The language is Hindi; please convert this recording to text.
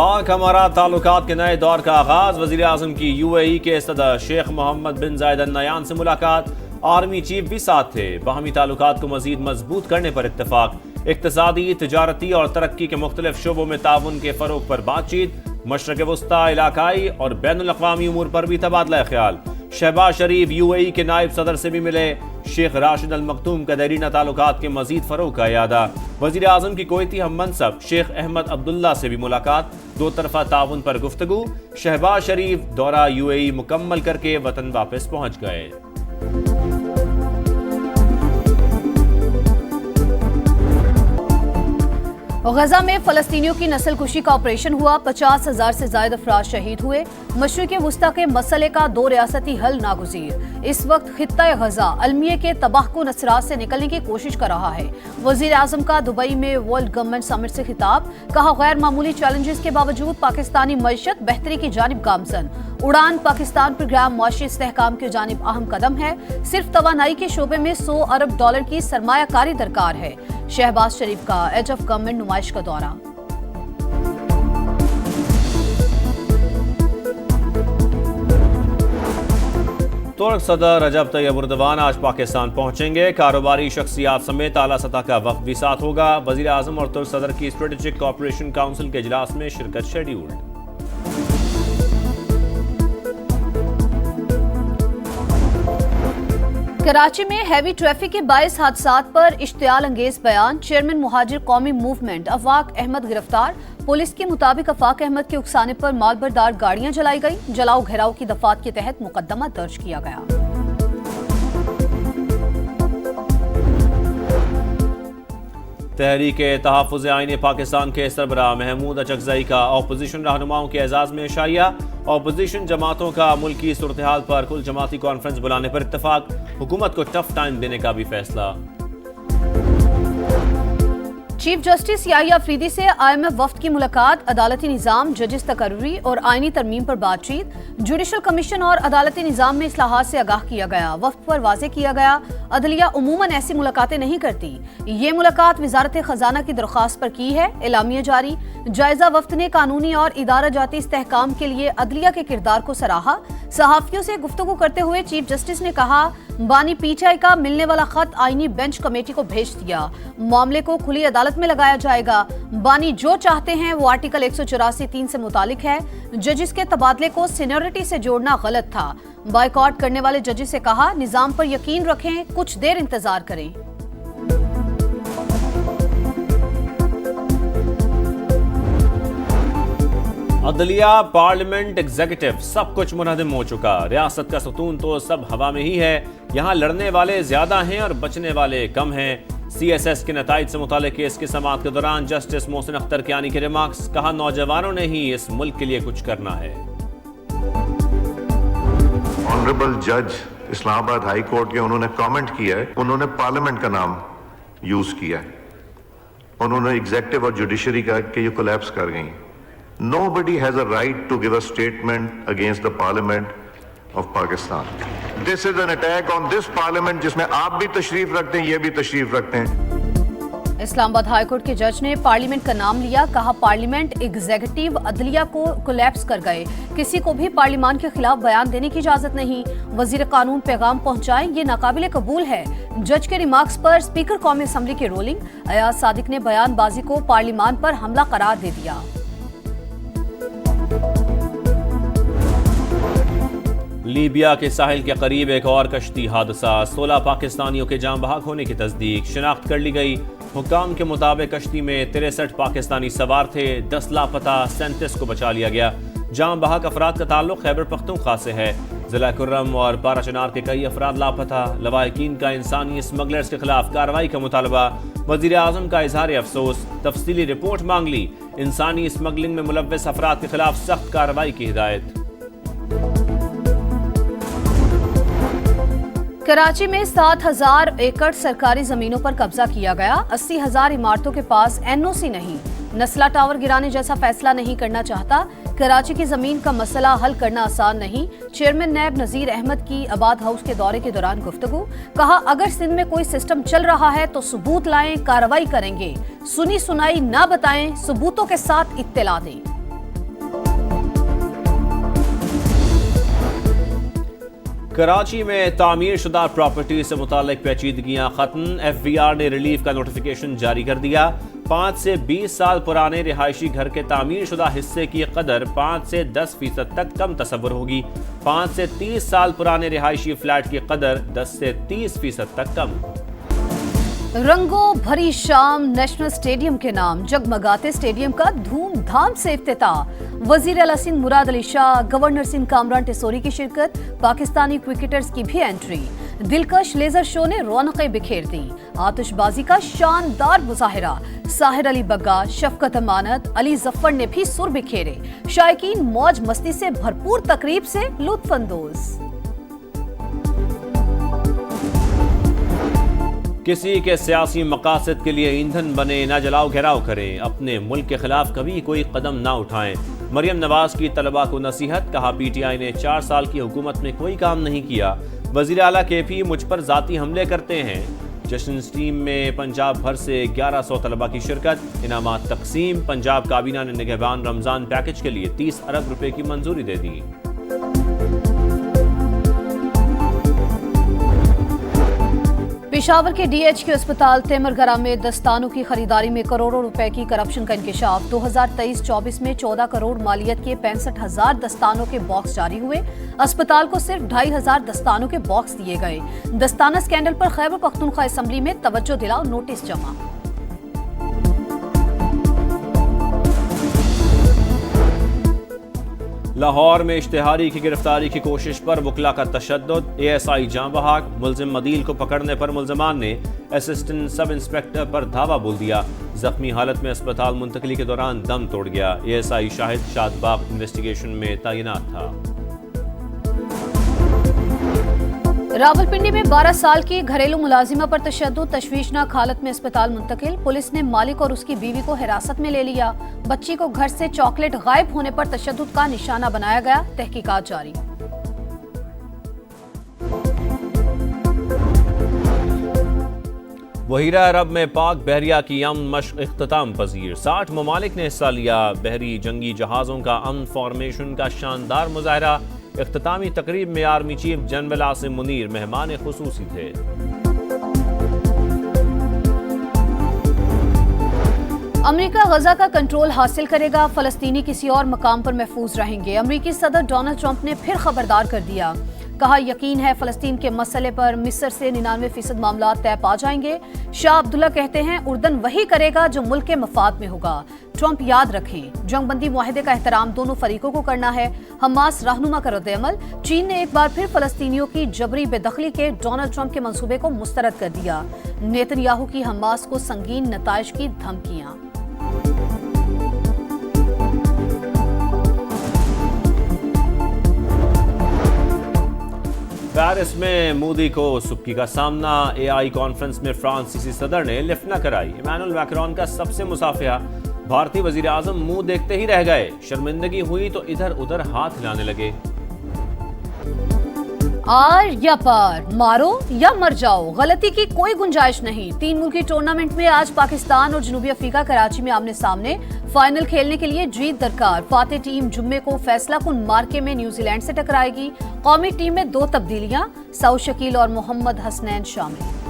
पाक हमारा ताल्लुकात के नए दौर का आगाज। वज़ीर आज़म की UAE के सदर शेख मोहम्मद बिन जायद अल नहयान से मुलाकात। आर्मी चीफ भी साथ थे। बाहमी ताल्लुकात को मजीद मजबूत करने पर इत्तेफाक। इक्तिसादी, तिजारती और तरक्की के मुख्तलिफ शोबों में ताउन के फरोग पर बातचीत। मशरक़ वस्ता, इलाकाई और बैनुल-अक़वामी उमूर पर भी तबादला ख्याल। शहबाज शरीफ UAE के नायब सदर से भी मिले। शेख राशिद अल मखदूम का देरीना ताल्लुकात के मजीद फरोग का इरादा। वज़ीर आज़म की कोयती हम मनसब शेख अहमद अब्दुल्ला से भी मुलाकात। दो तरफा ताउन पर गुफ्तगू। शहबाज शरीफ दौरा UAE मुकम्मल करके वतन वापस पहुँच गए। गजा में फलस्तीनियों की नस्लकुशी का ऑपरेशन हुआ। 50,000 से ज्यादा अफराद शहीद हुए। मशरिक़ वस्ता के मसले का दो रियासती हल नागुज़ीर। इस वक्त खित्ता गजा अलमिया के तबाहकुन असरात से निकलने की कोशिश कर रहा है। वज़ीर आज़म का दुबई में वर्ल्ड गवर्नमेंट समिट से खिताब। कहा, गैर मामूली चैलेंजेस के बावजूद पाकिस्तानी मईशत बेहतरी की जानिब गामजन। उड़ान पाकिस्तान प्रोग्राम मुआशी इस्तेहकाम की जानिब अहम कदम है। सिर्फ तवानाई के शोबे में $100 अरब की सरमायाकारी दरकार है। शहबाज शरीफ का एज ऑफ गवर्नमेंट नुमाइश का दौरा। तुर्क सदर रजब तैयब एर्दोगान आज पाकिस्तान पहुंचेंगे। कारोबारी शख्सियात समेत आला सतह का वक्त भी साथ होगा। वज़ीर आज़म और तुर्क सदर की स्ट्रेटेजिक कोऑपरेशन काउंसिल के इजलास में शिरकत शेड्यूल्ड। कराची में हैवी ट्रैफिक के 22 हादसात पर इश्तियाल अंगेज बयान। चेयरमैन मुहाजिर कौमी मूवमेंट अफाक अहमद गिरफ्तार। पुलिस के मुताबिक अफाक अहमद के उकसाने पर मालबरदार गाड़ियां जलाई गई। जलाओ घेराव की दफात के तहत मुकदमा दर्ज किया गया। तहरीक तहफ़्फ़ुज़ आईन पाकिस्तान के सरबराह महमूद अचकज़ई का अपोजिशन रहनुमाओं के एजाज़ में शाइया। अपोजिशन जमातों का मुल्की सूरत-ए-हाल पर कुल जमाती कॉन्फ्रेंस बुलाने पर इत्तफाक। हुकूमत को टफ टाइम देने का भी फैसला। चीफ जस्टिस याहिया अफरीदी से IMF वफ्द की मुलाकात। अदालती निज़ाम, जजेस तकर्री और आईनी तरमीम पर बातचीत। जुडिशल कमीशन और अदालती निज़ाम में इस्लाहात से आगाह किया गया। वफ्द पर वाज़ेह किया गया, अदलिया उमूमन ऐसी मुलाकातें नहीं करती। ये मुलाकात वजारत खजाना की दरख्वास्त पर की है। एलामिया जारी। जायजा वफ्द ने कानूनी और इदारा जाती इस्तेहकाम के लिए अदलिया के किरदार को सराहा। सहाफ़ियों से गुफ्तगू करते हुए चीफ जस्टिस ने कहा, बानी PTI का मिलने वाला खत आईनी बेंच कमेटी को भेज दिया। मामले को खुली अदालत में लगाया जाएगा। बानी जो चाहते हैं वो आर्टिकल 184(3) से मुतालिक है। जजेस के तबादले को सीनियरिटी से जोड़ना गलत था। बायकॉट करने वाले जजेस से कहा, निजाम पर यकीन रखें, कुछ देर इंतजार करें। अदलिया, पार्लियामेंट, एग्जीक्यूटिव सब कुछ मुनहदम हो चुका। रियासत का सुतून तो सब हवा में ही है। यहाँ लड़ने वाले ज्यादा हैं और बचने वाले कम हैं। CSS के नताइज से मुतालिक केस की समाअत के दौरान जस्टिस मोहसिन अख्तर कियानी के रिमार्क्स। कहा, नौजवानों ने ही इस मुल्क के लिए कुछ करना है। ऑनरेबल जज इस्लामाबाद हाई कोर्ट के उन्होंने कमेंट किया है, उन्होंने पार्लियामेंट का नाम यूज किया है। उन्होंने एग्जीक्यूटिव और जुडिशरी का कि ये कोलैप्स कर गई। Nobody has a right to give a statement against the Parliament of Pakistan. This is an attack on this Parliament जिसमें आप भी तशरीफ रखते हैं, ये भी तशरीफ रखते हैं। इस्लामाबाद हाई कोर्ट के जज ने पार्लियामेंट का नाम लिया। कहा, पार्लियामेंट, एग्जीक्यूटिव, अदलिया को कोलैप्स कर गए। किसी को भी पार्लियामान के खिलाफ बयान देने की इजाजत नहीं। वजीर कानून पैगाम पहुंचाएं, ये नाकाबिले कबूल है। जज के रिमार्क्स पर स्पीकर कौमी असम्बली की रोलिंग। अयाज सादिक ने बयानबाजी को पार्लियामान पर हमला करार दे दिया। लीबिया के साहिल के करीब एक और कश्ती हादसा। 16 पाकिस्तानियों के जान बहक होने की तस्दीक शनाख्त कर ली गई। हुकाम के मुताबिक कश्ती में 63 पाकिस्तानी सवार थे। 10 लापता, 37 को बचा लिया गया। जान बहक अफराद का ताल्लुक खैबर पख्तूनख्वा से है। जिला कुर्रम और बाराचनार के कई अफराद लापता। लवाहिकीन का इंसानी स्मगलर्स के खिलाफ कार्रवाई का मुतालबा। वजीर आजम का इजहार अफसोस। तफसीली रिपोर्ट मांग ली। इंसानी स्मगलिंग में मुलव्वस अफराद के खिलाफ सख्त कार्रवाई की हिदायत। कराची में 7,000 एकड़ सरकारी जमीनों पर कब्जा किया गया। 80,000 इमारतों के पास NOC नहीं। नस्ला टावर गिराने जैसा फैसला नहीं करना चाहता। कराची की जमीन का मसला हल करना आसान नहीं। चेयरमैन नैब नजीर अहमद की आबाद हाउस के दौरे के दौरान गुफ्तगू। कहा, अगर सिंध में कोई सिस्टम चल रहा है तो सबूत लाएं, कार्रवाई करेंगे। सुनी सुनाई ना बताएं, सबूतों के साथ इत्तला दें। कराची में तामीर शुदा प्रॉपर्टी से मुतालिक पेचीदगियां खत्म। FVR ने रिलीफ का नोटिफिकेशन जारी कर दिया। 5 से 20 साल पुराने रिहायशी घर के तामीर शुदा हिस्से की कदर 5 से 10% तक कम तस्वुर होगी। 5 से 30 साल पुराने रिहायशी फ्लैट की कदर 10 से 30% तक कम। रंगों भरी शाम नेशनल स्टेडियम के नाम जगमगाते स्टेडियम का धूमधाम से इफ्तिताह। वजीर आला सिंध मुराद अली शाह, गवर्नर सिंध कामरान टिसोरी की शिरकत, पाकिस्तानी क्रिकेटर्स की भी एंट्री। दिलकश लेजर शो ने रौनकें बिखेर दी। आतिशबाजी का शानदार मुजाहिरा। साहिर अली बग्गा, शफकत अमानत, अली जफर ने भी सुर बिखेरे। शायकीन मौज मस्ती से भरपूर तकरीब से लुत्फानंदोज। किसी के सियासी मकासद के लिए ईंधन बने, ना जलाओ घेराव करें, अपने मुल्क के खिलाफ कभी कोई कदम ना उठाएं। मरियम नवाज की तलबा को नसीहत, कहा PTI ने 4 साल की हुकूमत में कोई काम नहीं किया। वजीर आला KP मुझ पर जाती हमले करते हैं। जश्न स्टीम में पंजाब भर से 1100 तलबा की शिरकत। इनामात तकसीम। पंजाब काबीना ने निगहबान रमजान पैकेज के लिए 30 अरब रुपए की मंजूरी दे दी। पेशावर के DHQ अस्पताल तेमरगरा में दस्तानों की खरीदारी में करोड़ों रुपए की करप्शन का इंकशाफ। 2023-24 में 14 करोड़ मालियत के 65,000 दस्तानों के बॉक्स जारी हुए। अस्पताल को सिर्फ 2,500 दस्तानों के बॉक्स दिए गए। दस्ताना स्कैंडल पर खैबर पख्तूनख्वा असेंबली में तवज्जो दिलाओ नोटिस जमा। लाहौर में इश्तिहारी की गिरफ्तारी की कोशिश पर वकला का तशद्दुद। ASI जां बहाक। मुल्जिम मदील को पकड़ने पर मुल्जमान ने असिस्टेंट सब इंस्पेक्टर पर धावा बोल दिया। जख्मी हालत में अस्पताल मुंतकली के दौरान दम तोड़ गया। ASI शाहिद शादबाग इन्वेस्टिगेशन में तैनात था। रावलपिंडी में 12 साल की घरेलू मुलाजिमा पर तशद्दुद। तशवीशनाक हालत में अस्पताल मुंतकिल। पुलिस ने मालिक और उसकी बीवी को हिरासत में ले लिया। बच्ची को घर से चॉकलेट गायब होने पर तशद्दुद का निशाना बनाया गया। तहकीकात जारी। वहीरा अरब में पाक बहरिया की अमन मश्क इख्तिताम पजीर। 60 ममालिक ने हिस्सा लिया। बहरी जंगी जहाजों का अमन फॉर्मेशन का शानदार मुजाहरा। इख्तितामी तकरीब में army chief general Asim Munir मेहमान खुसूसी थे। अमेरिका गजा का कंट्रोल हासिल करेगा। फलस्तीनी किसी और मकाम पर महफूज रहेंगे। अमेरिकी सदर डोनाल्ड ट्रंप ने फिर खबरदार कर दिया। कहा यकीन है फलस्तीन के मसले पर मिस्र से 99% मामला तय पा जाएंगे। शाह अब्दुल्ला कहते हैं उर्दन वही करेगा जो मुल्क के मफाद में होगा। ट्रंप याद रखें जंगबंदी मुआहदे का एहतराम दोनों फरीकों को करना है। हमास रहनुमा का रद्द-ए-अमल। चीन ने एक बार फिर फलस्तीनियों की जबरी बेदखली के डोनाल्ड ट्रंप के मंसूबे को मुस्तरद कर दिया। नेतन्याहू की हमास को संगीन नताइज की धमकियां। पेरिस में मोदी को सुक्की का सामना। AI कॉन्फ्रेंस में फ्रांसीसी सदर ने लिफ्ट न कराई। इमैनुअल मैक्रोन का सबसे मुसाफिया। भारतीय वजीर आजम मुंह देखते ही रह गए। शर्मिंदगी हुई तो इधर उधर हाथ हिलाने लगे। आर या पार, मारो या मर जाओ, गलती की कोई गुंजाइश नहीं। 3 मुल्की टूर्नामेंट में आज पाकिस्तान और जनूबी अफ्रीका कराची में आमने सामने। फाइनल खेलने के लिए जीत दरकार। फातेह टीम जुम्मे को फैसला कुन मार्के में न्यूजीलैंड से टकराएगी। कौमी टीम में 2 तब्दीलियां, सऊद शकील और मोहम्मद हसनैन शामिल।